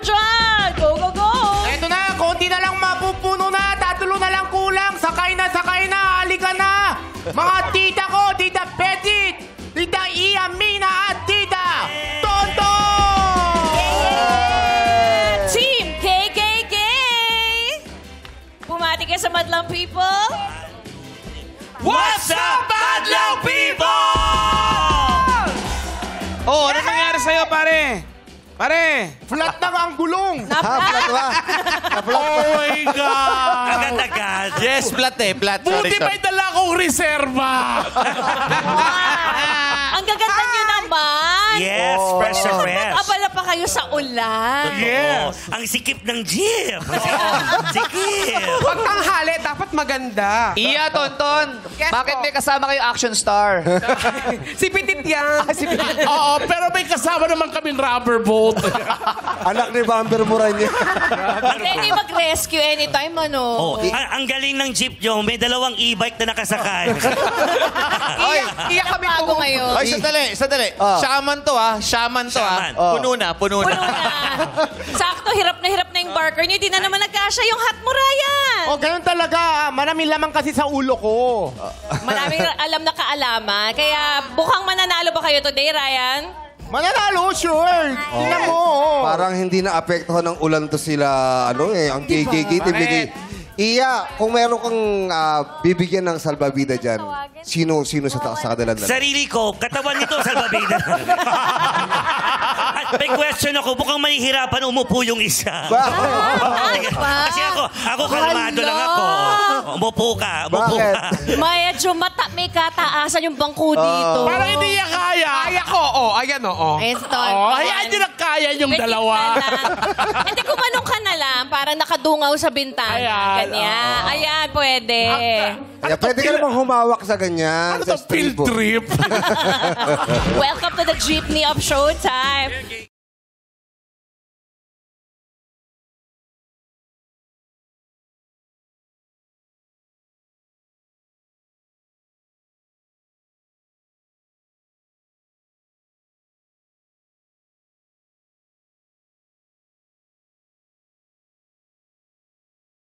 dyan! Go, go, go! Eto na, konti na lang mapupuno na. Tatulo na lang kulang. Sakay na, halika na. Mga tita ko, Tita Petit, Tita Iya, Mina at Tita Toto! Team KKK! Bumati ka sa Madlang People. What's up, Madlang People? Oh, ano nangyari sa'yo, pare? Pare! Flat na nga ang gulong. Flat ba? Oh my God! Agad-agad. Yes, flat eh, flat. Buti may dala kong reserva. Ang gaganda nyo naman. Yes, fresh na fresh. Abala pa kayo sa ulan. Yes. Ang sikip ng jeep. Sikip. Pag tanghali, dapat maganda. Iya, Tonton. Yes, Bakit po. may kasama kayo action star? Si Petit yan. Oo, pero may kasama naman kaming rubber boat. Anak ni Bamber Moranya. Ready mag-rescue anytime, ano? Oh, ang galing ng jeep nyo. May dalawang e-bike na nakasakay. Iyak kami Bago ngayon. Ay, sandali. Shaman to, ha? Shaman to, ha? Shaman. Puno na. Puno na. Sakto, hirap na yung barker niyo. Di na naman nagkasya yung hat mo, Ryan. Oh, ganun talaga. Maraming lamang kasi sa ulo ko. Maraming alam na kaalaman. Kaya bukang mananalo ba kayo today, Ryan? Mananalo, sure. Tingnan mo. Parang hindi na apektuhan ng ulan to sila, ang KKK. Iya, kung meron kang bibigyan ng salbabida dyan, sino sa kadalan na? Sarili ko, katawan nito, salbabida. At may question ako, mukhang mahihirapan umupo yung isa. Kasi ako kalmado lang ako. Umupo ka. Medyo may kataasan yung bangko dito. Parang hindi niya kaya. Kaya ko. Ayan, Ito. hayaan niyo na kaya yung dalawa. Hindi, kumanong ka na lang. Parang nakadungaw sa bintana. Ayan. Ganyan. Ayan, pwede. Kaya pwede ka namang humawak sa ganyan. Ano sa to, field estribo. trip? Welcome to the jeepney of Showtime.